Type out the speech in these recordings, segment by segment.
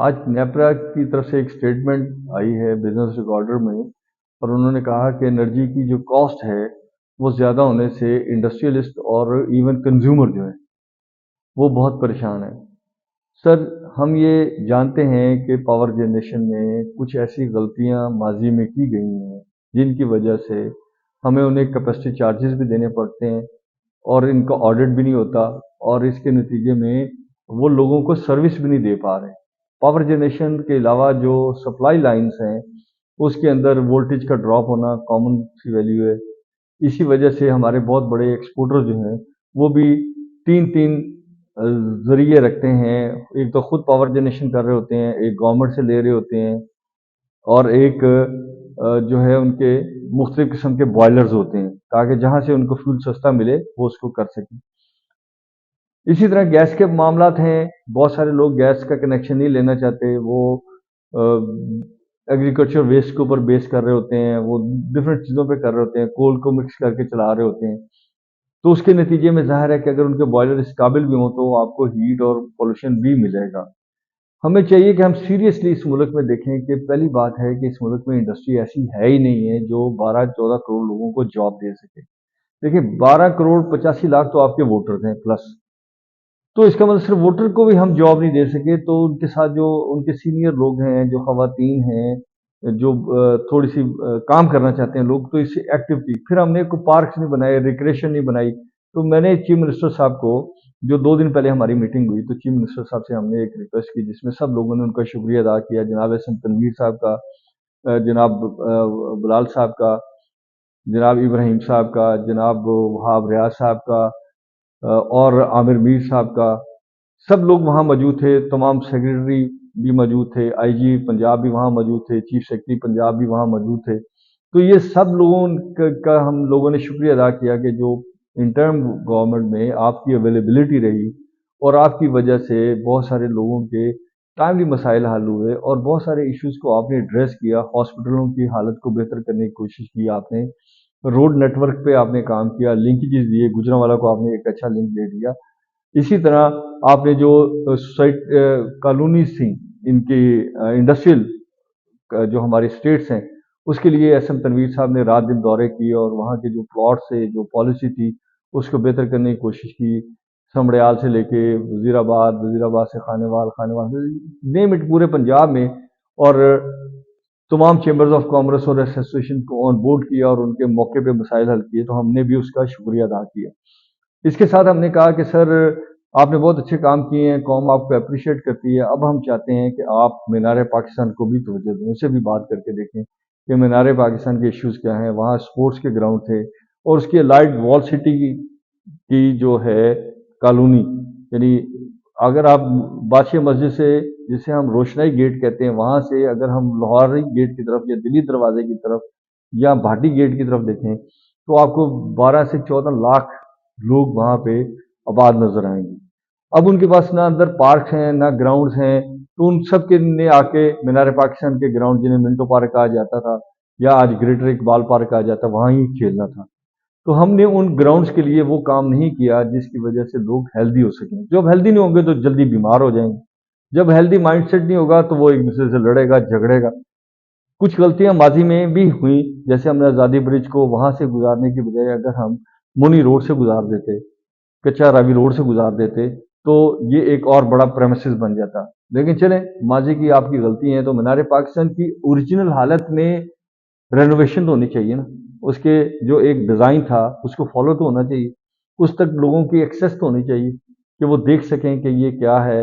आज नेपरा की तरफ से एक स्टेटमेंट आई है बिजनेस रिकॉर्डर में, और उन्होंने कहा कि एनर्जी की जो कॉस्ट है वो ज़्यादा होने से इंडस्ट्रियलिस्ट और इवन कंज्यूमर जो है वो बहुत परेशान है। सर, हम ये जानते हैं कि पावर जनरेशन में कुछ ऐसी गलतियां माजी में की गई हैं जिनकी वजह से हमें उन्हें कैपेसिटी चार्जेस भी देने पड़ते हैं और इनका ऑडिट भी नहीं होता, और इसके नतीजे में वो लोगों को सर्विस भी नहीं दे पा रहे। पावर जनरेशन के अलावा जो सप्लाई लाइंस हैं उसके अंदर वोल्टेज का ड्रॉप होना कॉमन सी वैल्यू है। इसी वजह से हमारे बहुत बड़े एक्सपोर्टर जो हैं वो भी तीन तीन जरिए रखते हैं। एक तो खुद पावर जनरेशन कर रहे होते हैं, एक गवर्नमेंट से ले रहे होते हैं, और एक जो है उनके मुख्तलिफ किस्म के बॉयलर्स होते हैं ताकि जहां से उनको फ्यूल सस्ता मिले वो उसको कर सकें। इसी तरह गैस के मामलात हैं, बहुत सारे लोग गैस का कनेक्शन नहीं लेना चाहते, वो एग्रीकल्चर वेस्ट के ऊपर बेस कर रहे होते हैं, वो डिफरेंट चीज़ों पे कर रहे होते हैं, कोल को मिक्स करके चला रहे होते हैं। तो उसके नतीजे में ज़ाहिर है कि अगर उनके बॉयलर इस काबिल भी हों तो आपको हीट और पोल्यूशन भी मिलेगा। हमें चाहिए कि हम सीरियसली इस मुल्क में देखें कि पहली बात है कि इस मुल्क में इंडस्ट्री ऐसी है ही नहीं है जो 12-14 करोड़ लोगों को जॉब दे सके। देखिए, 12 करोड़ 85 लाख तो आपके वोटर्स हैं प्लस, तो इसका मतलब सिर्फ वोटर को भी हम जॉब नहीं दे सके तो उनके साथ जो उनके सीनियर लोग हैं, जो खवातीन हैं, जो थोड़ी सी काम करना चाहते हैं लोग, तो इससे एक्टिव थी। फिर हमने कोई पार्क नहीं बनाए, रिक्रिएशन नहीं बनाई। तो मैंने चीफ मिनिस्टर साहब को, जो 2 दिन पहले हमारी मीटिंग हुई, तो चीफ मिनिस्टर साहब से हमने एक रिक्वेस्ट की जिसमें सब लोगों ने उनका शुक्रिया अदा किया, जनाब एहसन तनवीर साहब का, जनाब बिलाल साहब का, जनाब इब्राहिम साहब का, जनाब वहाब रियाज साहब का, और आमिर मीर साहब का। सब लोग वहाँ मौजूद थे, तमाम सेक्रेटरी भी मौजूद थे, आईजी पंजाब भी वहाँ मौजूद थे, चीफ सेक्रेटरी पंजाब भी वहाँ मौजूद थे। तो ये सब लोगों का हम लोगों ने शुक्रिया अदा किया कि जो इंटर्म गवर्नमेंट में आपकी अवेलेबिलिटी रही और आपकी वजह से बहुत सारे लोगों के टाइमली मसाइल हल हुए और बहुत सारे इश्यूज को आपने एड्रेस किया। हॉस्पिटलों की हालत को बेहतर करने की कोशिश की आपने, रोड नेटवर्क पे आपने काम किया, लिंकेजेस दिए, गुजरांवाला को आपने एक अच्छा लिंक दे दिया। इसी तरह आपने जो सोसाइट कॉलोनीज थी इनकी इंडस्ट्रियल जो हमारे स्टेट्स हैं उसके लिए एसएम तनवीर साहब ने रात दिन दौरे किए और वहाँ के जो प्लॉट से जो पॉलिसी थी उसको बेहतर करने की कोशिश की। समड़ियाल से लेके वजीराबाद से खानेवाल, खानेवाल से नेम इट, पूरे पंजाब में, और तमाम चैम्बर्स ऑफ कॉमर्स और एसोसिएशन को ऑन बोर्ड किया और उनके मौके पे मसाइल हल किए। तो हमने भी उसका शुक्रिया अदा किया। इसके साथ हमने कहा कि सर, आपने बहुत अच्छे काम किए हैं, कौम आपको अप्रिशिएट करती है। अब हम चाहते हैं कि आप मीनार पाकिस्तान को भी तवज्जो दें, उसे भी बात करके देखें कि मीनार पाकिस्तान के इश्यूज़ क्या हैं। वहाँ स्पोर्ट्स के ग्राउंड थे और उसकी अलाइड वॉल सिटी की जो है कॉलोनी, यानी अगर आप बादशाह मस्जिद से, जिसे हम रोशनाई गेट कहते हैं, वहाँ से अगर हम लाहौरी गेट की तरफ या दिल्ली दरवाजे की तरफ या भाटी गेट की तरफ देखें तो आपको 12 से 14 लाख लोग वहाँ पे आबाद नजर आएंगे। अब उनके पास ना अंदर पार्क हैं ना ग्राउंड्स हैं, तो उन सब के ने आके मीनार पाकिस्तान के ग्राउंड, जिन्हें मिंटो पार्क कहा जाता था या आज ग्रेटर इकबाल पार्क कहा जाता, वहाँ ही खेलना था। तो हमने उन ग्राउंड्स के लिए वो काम नहीं किया जिसकी वजह से लोग हेल्दी हो सकें। जब हेल्दी नहीं होंगे तो जल्दी बीमार हो जाएंगे। जब हेल्दी माइंडसेट नहीं होगा तो वो एक दूसरे से लड़ेगा, झगड़ेगा। कुछ गलतियां माजी में भी हुई, जैसे हमने आज़ादी ब्रिज को वहां से गुजारने की बजाय अगर हम मुनी रोड से गुजार देते, कच्चा रावी रोड से गुजार देते, तो ये एक और बड़ा प्रेमिसेस बन जाता। लेकिन चलें, माजी की आपकी गलती है। तो मीनार पाकिस्तान की ओरिजिनल हालत में रेनोवेशन तो होनी चाहिए ना, उसके जो एक डिज़ाइन था उसको फॉलो तो होना चाहिए, उस तक लोगों की एक्सेस तो होनी चाहिए कि वो देख सकें कि ये क्या है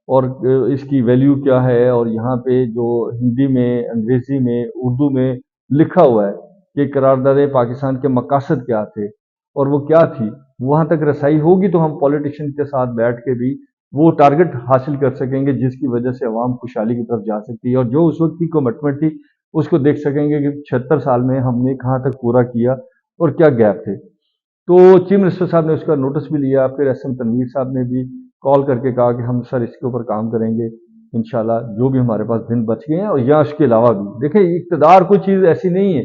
और इसकी वैल्यू क्या है, और यहाँ पे जो हिंदी में, अंग्रेजी में, उर्दू में लिखा हुआ है कि करारदाद पाकिस्तान के मकासद क्या थे और वो क्या थी, वहाँ तक रसाई होगी तो हम पॉलिटिशियन के साथ बैठ के भी वो टारगेट हासिल कर सकेंगे जिसकी वजह से अवाम खुशहाली की तरफ जा सकती है, और जो उस वक्त की कमिटमेंट थी उसको देख सकेंगे कि 76 साल में हमने कहाँ तक पूरा किया और क्या गैप थे। तो चीफ मिनिस्टर साहब ने उसका नोटिस भी लिया। फिर एसएम तनवीर साहब ने भी कॉल करके कहा कि हम सर इसके ऊपर काम करेंगे इंशाल्लाह, जो भी हमारे पास दिन बच गए हैं, और या उसके अलावा भी। देखिए, इक़्तिदार कोई चीज़ ऐसी नहीं है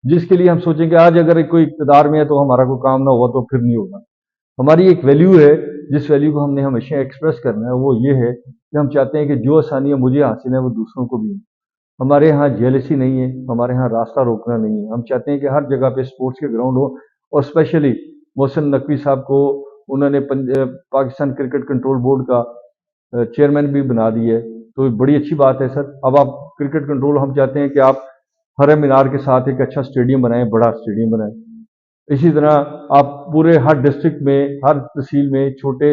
जिसके लिए हम सोचें कि आज अगर कोई इक़्तिदार में है तो हमारा कोई काम ना हुआ तो फिर नहीं होगा। हमारी एक वैल्यू है जिस वैल्यू को हमने हमेशा एक्सप्रेस करना है वो ये है कि हम चाहते हैं कि जो आसानियाँ मुझे हासिल हैं वो दूसरों को भी हों। हमारे यहाँ जेलसी नहीं है, हमारे यहाँ रास्ता रोकना नहीं है। हम चाहते हैं कि हर जगह पे स्पोर्ट्स के ग्राउंड हो, और स्पेशली मोहसिन नकवी साहब को उन्होंने पाकिस्तान क्रिकेट कंट्रोल बोर्ड का चेयरमैन भी बना दिया है, तो बड़ी अच्छी बात है सर। अब आप क्रिकेट कंट्रोल, हम चाहते हैं कि आप हरम मीनार के साथ एक अच्छा स्टेडियम बनाएं, बड़ा स्टेडियम बनाएं। इसी तरह आप पूरे हर डिस्ट्रिक्ट में, हर तहसील में छोटे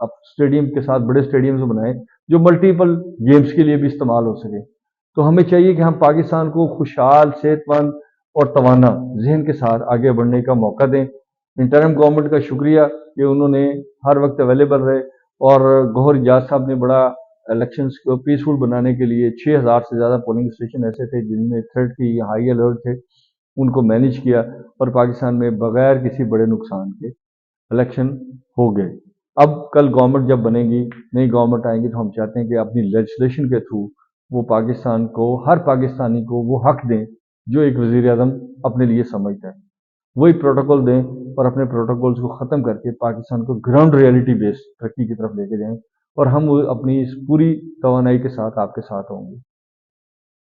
आप स्टेडियम के साथ बड़े स्टेडियम्स बनाएं जो मल्टीपल गेम्स के लिए भी इस्तेमाल हो सके। तो हमें चाहिए कि हम पाकिस्तान को खुशहाल, सेहतमंद और तवाना जहन के साथ आगे बढ़ने का मौका दें। इंटरिम गवर्नमेंट का शुक्रिया कि उन्होंने हर वक्त अवेलेबल रहे, और गौहर इजाज साहब ने बड़ा इलेक्शंस को पीसफुल बनाने के लिए 6000 से ज़्यादा पोलिंग स्टेशन ऐसे थे जिनमें थ्रेट की हाई अलर्ट थे, उनको मैनेज किया, और पाकिस्तान में बगैर किसी बड़े नुकसान के इलेक्शन हो गए। अब कल गवर्नमेंट जब बनेगी, नई गवर्नमेंट आएंगी, तो हम चाहते हैं कि अपनी लेजिस्लेशन के थ्रू वो पाकिस्तान को, हर पाकिस्तानी को वो हक दें जो एक वज़ीर आज़म अपने लिए समझता है। वही प्रोटोकॉल दें, और अपने प्रोटोकॉल्स को ख़त्म करके पाकिस्तान को ग्राउंड रियलिटी बेस्ड तरक्की की तरफ लेके जाएं, और हम अपनी इस पूरी तवानाई के साथ आपके साथ होंगे।